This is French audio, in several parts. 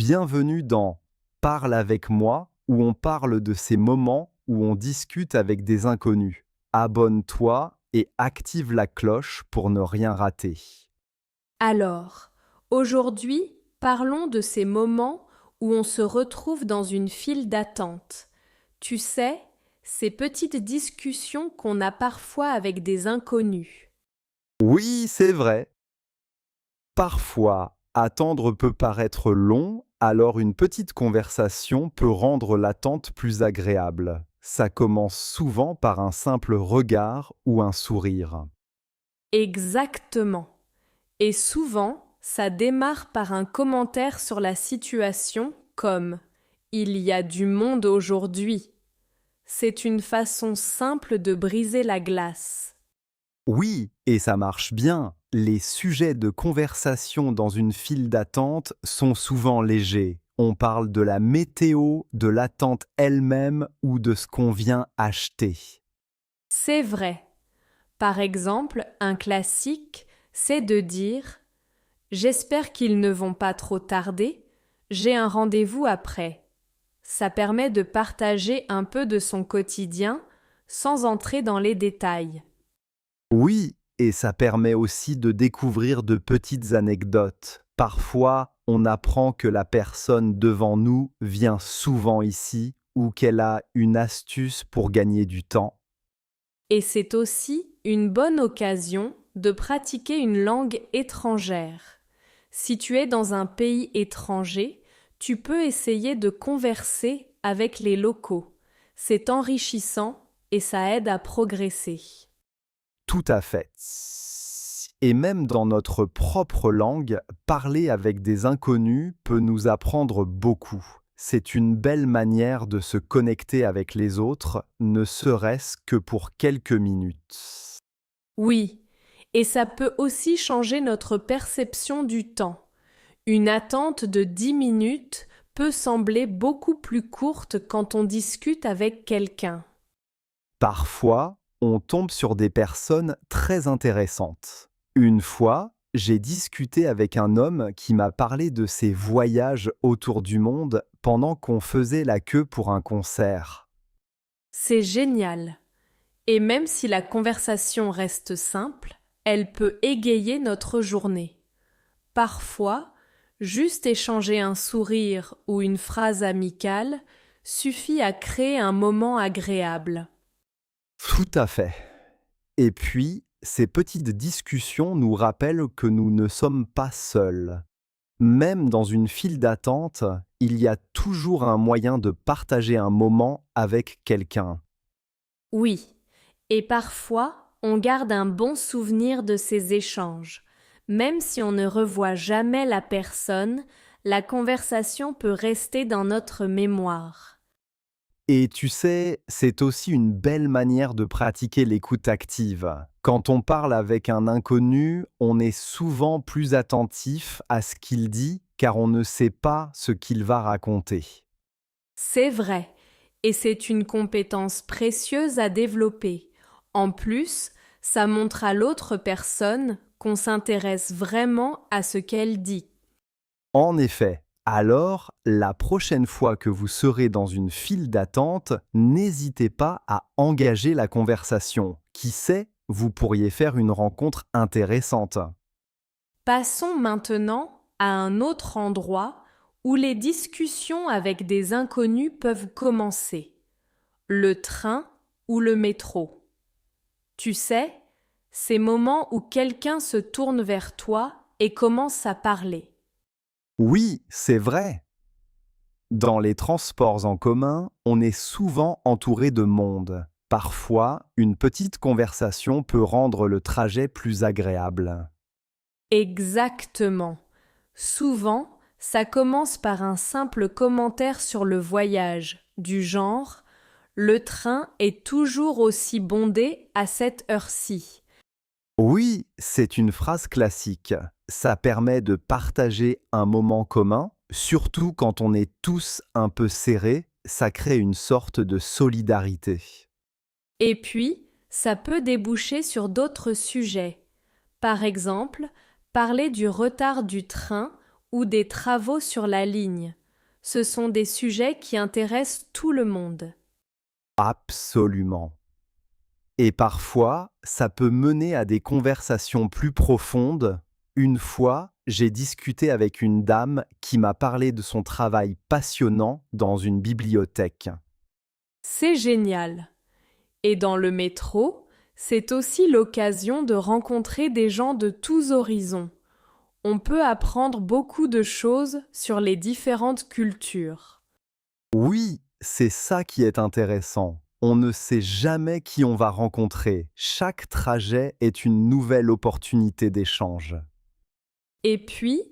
Bienvenue dans Parle avec moi, où on parle de ces moments où on discute avec des inconnus. Abonne-toi et active la cloche pour ne rien rater. Alors, aujourd'hui, parlons de ces moments où on se retrouve dans une file d'attente. Tu sais, ces petites discussions qu'on a parfois avec des inconnus. Oui, c'est vrai. Parfois, attendre peut paraître long, alors une petite conversation peut rendre l'attente plus agréable. Ça commence souvent par un simple regard ou un sourire. Exactement. Et souvent, ça démarre par un commentaire sur la situation comme Il y a du monde aujourd'hui. C'est une façon simple de briser la glace. Oui, et ça marche bien. Les sujets de conversation dans une file d'attente sont souvent légers. On parle de la météo, de l'attente elle-même ou de ce qu'on vient acheter. C'est vrai. Par exemple, un classique, c'est de dire J'espère qu'ils ne vont pas trop tarder, j'ai un rendez-vous après. Ça permet de partager un peu de son quotidien sans entrer dans les détails. Oui, et ça permet aussi de découvrir de petites anecdotes. Parfois, on apprend que la personne devant nous vient souvent ici ou qu'elle a une astuce pour gagner du temps. Et c'est aussi une bonne occasion de pratiquer une langue étrangère. Si tu es dans un pays étranger, tu peux essayer de converser avec les locaux. C'est enrichissant et ça aide à progresser. Tout à fait. Et même dans notre propre langue, parler avec des inconnus peut nous apprendre beaucoup. C'est une belle manière de se connecter avec les autres, ne serait-ce que pour quelques minutes. Oui, et ça peut aussi changer notre perception du temps. Une attente de 10 minutes peut sembler beaucoup plus courte quand on discute avec quelqu'un. Parfois, on tombe sur des personnes très intéressantes. Une fois, j'ai discuté avec un homme qui m'a parlé de ses voyages autour du monde pendant qu'on faisait la queue pour un concert. C'est génial. Et même si la conversation reste simple, elle peut égayer notre journée. Parfois, juste échanger un sourire ou une phrase amicale suffit à créer un moment agréable. Tout à fait. Et puis, ces petites discussions nous rappellent que nous ne sommes pas seuls. Même dans une file d'attente, il y a toujours un moyen de partager un moment avec quelqu'un. Oui, et parfois, on garde un bon souvenir de ces échanges. Même si on ne revoit jamais la personne, la conversation peut rester dans notre mémoire. Et tu sais, c'est aussi une belle manière de pratiquer l'écoute active. Quand on parle avec un inconnu, on est souvent plus attentif à ce qu'il dit car on ne sait pas ce qu'il va raconter. C'est vrai, et c'est une compétence précieuse à développer. En plus, ça montre à l'autre personne qu'on s'intéresse vraiment à ce qu'elle dit. En effet, alors, la prochaine fois que vous serez dans une file d'attente, n'hésitez pas à engager la conversation. Qui sait, vous pourriez faire une rencontre intéressante. Passons maintenant à un autre endroit où les discussions avec des inconnus peuvent commencer. Le train ou le métro. Tu sais, ces moments où quelqu'un se tourne vers toi et commence à parler. Oui, c'est vrai. Dans les transports en commun, on est souvent entouré de monde. Parfois, une petite conversation peut rendre le trajet plus agréable. Exactement. Souvent, ça commence par un simple commentaire sur le voyage, du genre Le train est toujours aussi bondé à cette heure-ci. Oui, c'est une phrase classique. Ça permet de partager un moment commun, surtout quand on est tous un peu serrés, ça crée une sorte de solidarité. Et puis, ça peut déboucher sur d'autres sujets. Par exemple, parler du retard du train ou des travaux sur la ligne. Ce sont des sujets qui intéressent tout le monde. Absolument. Et parfois, ça peut mener à des conversations plus profondes. Une fois, j'ai discuté avec une dame qui m'a parlé de son travail passionnant dans une bibliothèque. C'est génial. Et dans le métro, c'est aussi l'occasion de rencontrer des gens de tous horizons. On peut apprendre beaucoup de choses sur les différentes cultures. Oui, c'est ça qui est intéressant. On ne sait jamais qui on va rencontrer. Chaque trajet est une nouvelle opportunité d'échange. Et puis,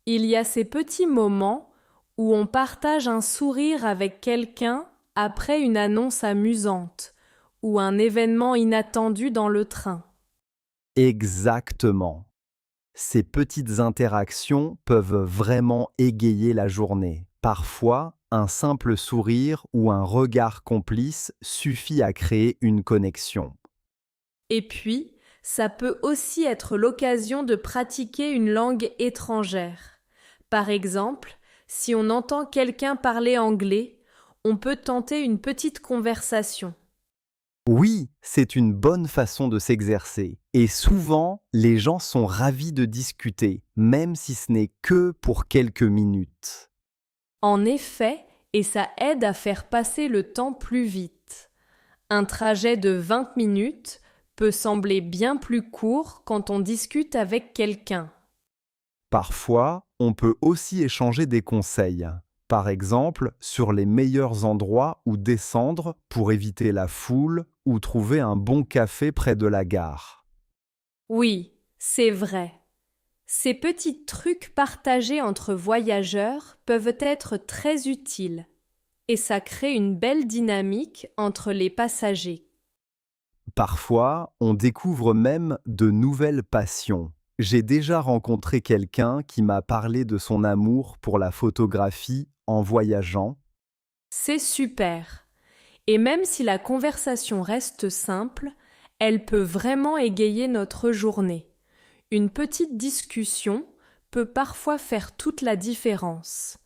il y a ces petits moments où on partage un sourire avec quelqu'un après une annonce amusante ou un événement inattendu dans le train. Exactement. Ces petites interactions peuvent vraiment égayer la journée. Parfois, un simple sourire ou un regard complice suffit à créer une connexion. Et puis, ça peut aussi être l'occasion de pratiquer une langue étrangère. Par exemple, si on entend quelqu'un parler anglais, on peut tenter une petite conversation. Oui, c'est une bonne façon de s'exercer. Et souvent, les gens sont ravis de discuter, même si ce n'est que pour quelques minutes. En effet, et ça aide à faire passer le temps plus vite. Un trajet de 20 minutes peut sembler bien plus court quand on discute avec quelqu'un. Parfois, on peut aussi échanger des conseils. Par exemple, sur les meilleurs endroits où descendre pour éviter la foule ou trouver un bon café près de la gare. Oui, c'est vrai. Ces petits trucs partagés entre voyageurs peuvent être très utiles et ça crée une belle dynamique entre les passagers. Parfois, on découvre même de nouvelles passions. J'ai déjà rencontré quelqu'un qui m'a parlé de son amour pour la photographie en voyageant. C'est super. Et même si la conversation reste simple, elle peut vraiment égayer notre journée. Une petite discussion peut parfois faire toute la différence.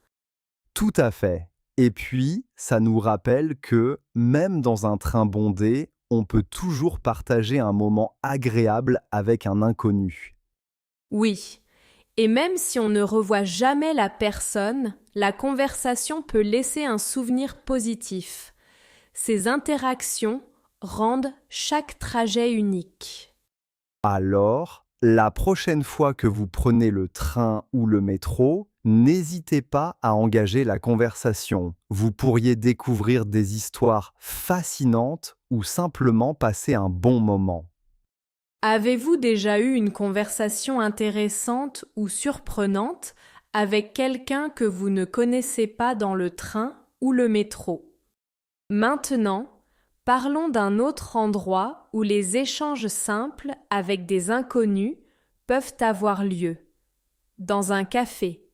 Tout à fait. Et puis, ça nous rappelle que, même dans un train bondé, on peut toujours partager un moment agréable avec un inconnu. Oui, et même si on ne revoit jamais la personne, la conversation peut laisser un souvenir positif. Ces interactions rendent chaque trajet unique. Alors, la prochaine fois que vous prenez le train ou le métro, n'hésitez pas à engager la conversation. Vous pourriez découvrir des histoires fascinantes ou simplement passer un bon moment. Avez-vous déjà eu une conversation intéressante ou surprenante avec quelqu'un que vous ne connaissez pas dans le train ou le métro? Maintenant, parlons d'un autre endroit où les échanges simples avec des inconnus peuvent avoir lieu. Dans un café.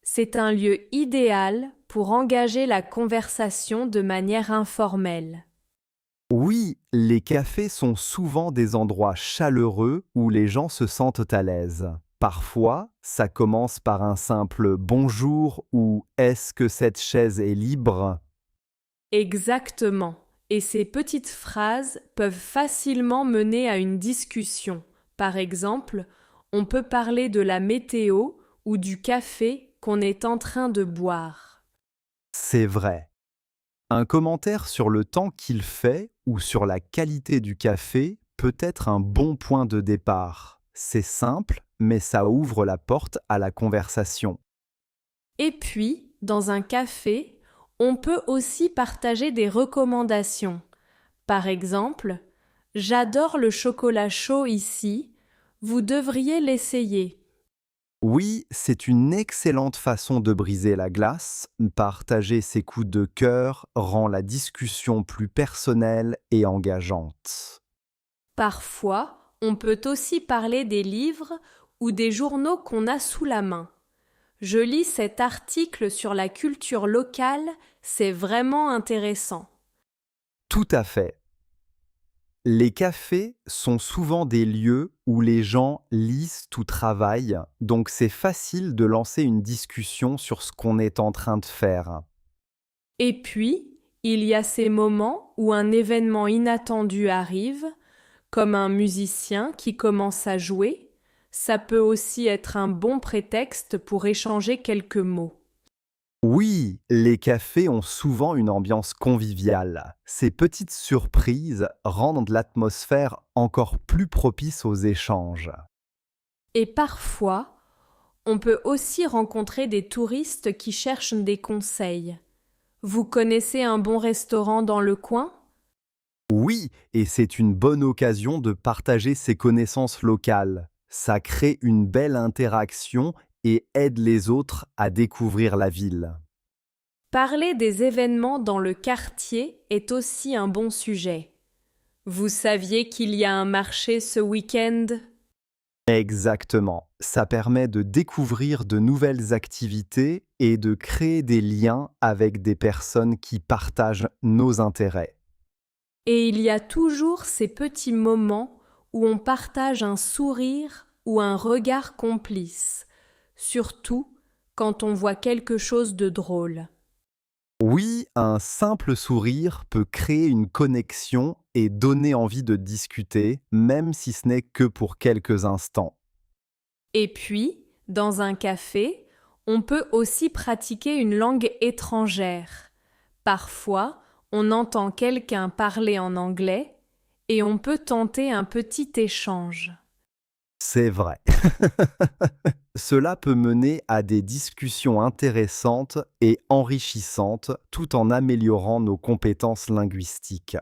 C'est un lieu idéal pour engager la conversation de manière informelle. Oui, les cafés sont souvent des endroits chaleureux où les gens se sentent à l'aise. Parfois, ça commence par un simple bonjour ou est-ce que cette chaise est libre? Exactement. Et ces petites phrases peuvent facilement mener à une discussion. Par exemple, on peut parler de la météo ou du café qu'on est en train de boire. C'est vrai. Un commentaire sur le temps qu'il fait ou sur la qualité du café peut être un bon point de départ. C'est simple, mais ça ouvre la porte à la conversation. Et puis, dans un café, on peut aussi partager des recommandations. Par exemple, j'adore le chocolat chaud ici, vous devriez l'essayer. Oui, c'est une excellente façon de briser la glace. Partager ses coups de cœur rend la discussion plus personnelle et engageante. Parfois, on peut aussi parler des livres ou des journaux qu'on a sous la main. Je lis cet article sur la culture locale, c'est vraiment intéressant. Tout à fait. Les cafés sont souvent des lieux où les gens lisent ou travaillent, donc c'est facile de lancer une discussion sur ce qu'on est en train de faire. Et puis, il y a ces moments où un événement inattendu arrive, comme un musicien qui commence à jouer. Ça peut aussi être un bon prétexte pour échanger quelques mots. Oui, les cafés ont souvent une ambiance conviviale. Ces petites surprises rendent l'atmosphère encore plus propice aux échanges. Et parfois, on peut aussi rencontrer des touristes qui cherchent des conseils. Vous connaissez un bon restaurant dans le coin? Oui, et c'est une bonne occasion de partager ses connaissances locales. Ça crée une belle interaction et aide les autres à découvrir la ville. Parler des événements dans le quartier est aussi un bon sujet. Vous saviez qu'il y a un marché ce week-end? Exactement. Ça permet de découvrir de nouvelles activités et de créer des liens avec des personnes qui partagent nos intérêts. Et il y a toujours ces petits moments où on partage un sourire ou un regard complice, surtout quand on voit quelque chose de drôle. Oui, un simple sourire peut créer une connexion et donner envie de discuter, même si ce n'est que pour quelques instants. Et puis, dans un café, on peut aussi pratiquer une langue étrangère. Parfois, on entend quelqu'un parler en anglais et on peut tenter un petit échange. C'est vrai. Cela peut mener à des discussions intéressantes et enrichissantes tout en améliorant nos compétences linguistiques.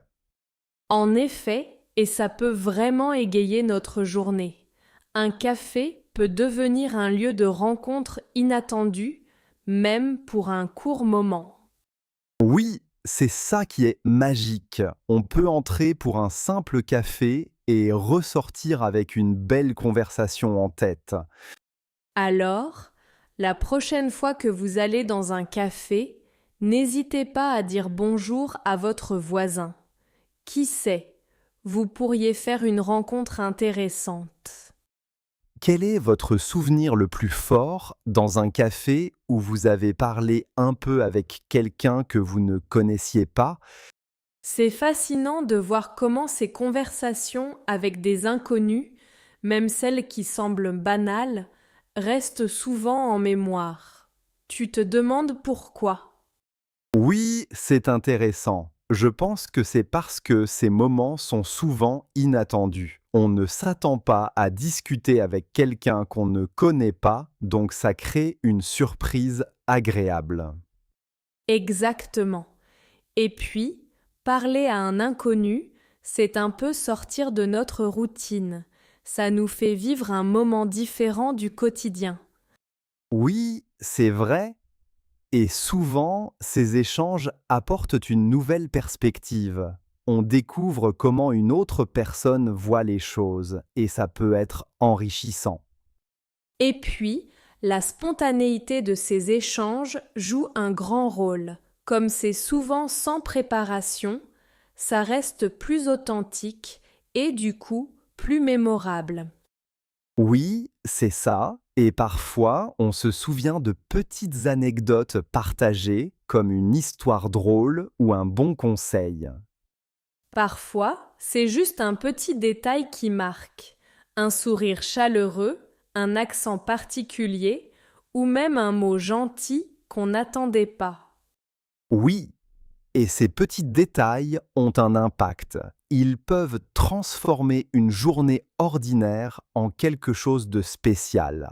En effet, et ça peut vraiment égayer notre journée. Un café peut devenir un lieu de rencontre inattendu, même pour un court moment. Oui, c'est ça qui est magique. On peut entrer pour un simple café et ressortir avec une belle conversation en tête. Alors, la prochaine fois que vous allez dans un café, n'hésitez pas à dire bonjour à votre voisin. Qui sait, vous pourriez faire une rencontre intéressante. Quel est votre souvenir le plus fort dans un café où vous avez parlé un peu avec quelqu'un que vous ne connaissiez pas? C'est fascinant de voir comment ces conversations avec des inconnus, même celles qui semblent banales, restent souvent en mémoire. Tu te demandes pourquoi? Oui, c'est intéressant. Je pense que c'est parce que ces moments sont souvent inattendus. On ne s'attend pas à discuter avec quelqu'un qu'on ne connaît pas, donc ça crée une surprise agréable. Exactement. Et puis, parler à un inconnu, c'est un peu sortir de notre routine. Ça nous fait vivre un moment différent du quotidien. Oui, c'est vrai. Et souvent, ces échanges apportent une nouvelle perspective. On découvre comment une autre personne voit les choses, et ça peut être enrichissant. Et puis, la spontanéité de ces échanges joue un grand rôle. Comme c'est souvent sans préparation, ça reste plus authentique et du coup plus mémorable. Oui, c'est ça, et parfois on se souvient de petites anecdotes partagées, comme une histoire drôle ou un bon conseil. Parfois, c'est juste un petit détail qui marque. Un sourire chaleureux, un accent particulier ou même un mot gentil qu'on n'attendait pas. Oui, et ces petits détails ont un impact. Ils peuvent transformer une journée ordinaire en quelque chose de spécial.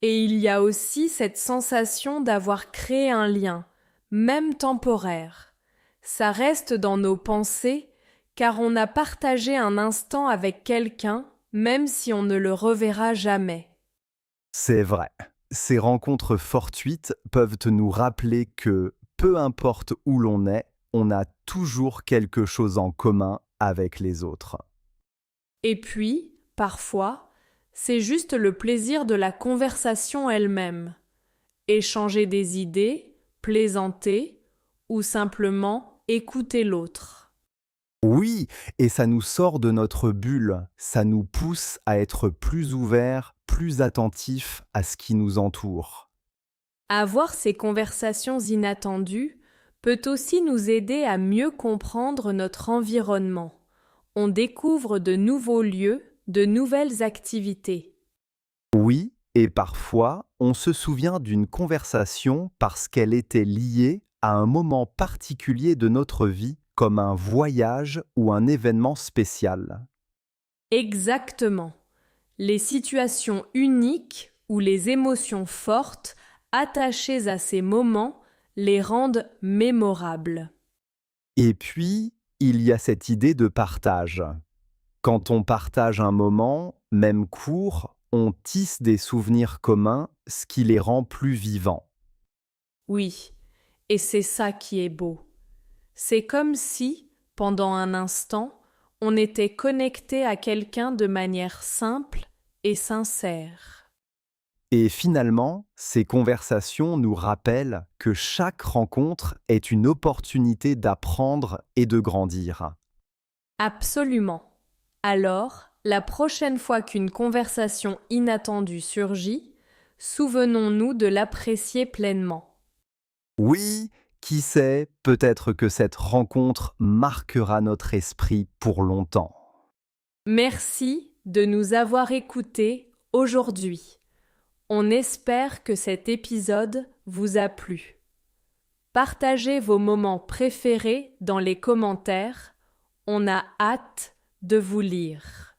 Et il y a aussi cette sensation d'avoir créé un lien, même temporaire. Ça reste dans nos pensées car on a partagé un instant avec quelqu'un, même si on ne le reverra jamais. C'est vrai. Ces rencontres fortuites peuvent nous rappeler que, peu importe où l'on est, on a toujours quelque chose en commun avec les autres. Et puis, parfois, c'est juste le plaisir de la conversation elle-même. Échanger des idées, plaisanter ou simplement écouter l'autre. Oui, et ça nous sort de notre bulle, ça nous pousse à être plus ouverts, plus attentifs à ce qui nous entoure. Avoir ces conversations inattendues peut aussi nous aider à mieux comprendre notre environnement. On découvre de nouveaux lieux, de nouvelles activités. Oui, et parfois, on se souvient d'une conversation parce qu'elle était liée à un moment particulier de notre vie, comme un voyage ou un événement spécial. Exactement. Les situations uniques ou les émotions fortes attachées à ces moments les rendent mémorables. Et puis, il y a cette idée de partage. Quand on partage un moment, même court, on tisse des souvenirs communs, ce qui les rend plus vivants. Oui, et c'est ça qui est beau. C'est comme si, pendant un instant, on était connecté à quelqu'un de manière simple et sincère. Et finalement, ces conversations nous rappellent que chaque rencontre est une opportunité d'apprendre et de grandir. Absolument. Alors, la prochaine fois qu'une conversation inattendue surgit, souvenons-nous de l'apprécier pleinement. Oui, qui sait, peut-être que cette rencontre marquera notre esprit pour longtemps. Merci de nous avoir écoutés aujourd'hui. On espère que cet épisode vous a plu. Partagez vos moments préférés dans les commentaires. On a hâte de vous lire.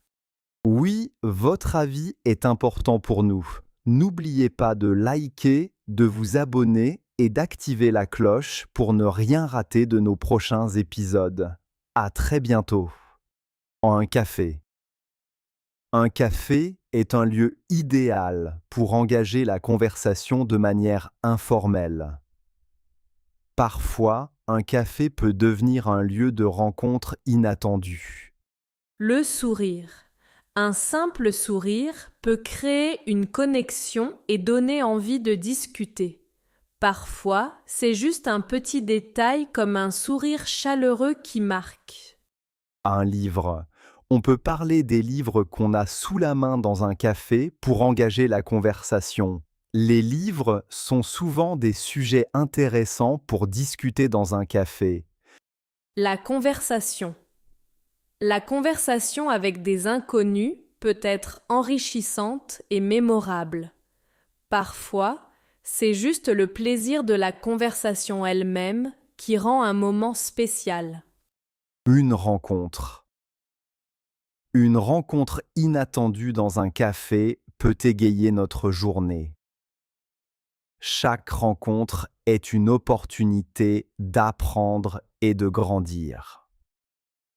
Oui, votre avis est important pour nous. N'oubliez pas de liker, de vous abonner et d'activer la cloche pour ne rien rater de nos prochains épisodes. À très bientôt. Un café. Un café est un lieu idéal pour engager la conversation de manière informelle. Parfois, un café peut devenir un lieu de rencontre inattendu. Le sourire. Un simple sourire peut créer une connexion et donner envie de discuter. Parfois, c'est juste un petit détail comme un sourire chaleureux qui marque. Un livre. On peut parler des livres qu'on a sous la main dans un café pour engager la conversation. Les livres sont souvent des sujets intéressants pour discuter dans un café. La conversation. La conversation avec des inconnus peut être enrichissante et mémorable. Parfois, c'est juste le plaisir de la conversation elle-même qui rend un moment spécial. Une rencontre. Une rencontre inattendue dans un café peut égayer notre journée. Chaque rencontre est une opportunité d'apprendre et de grandir.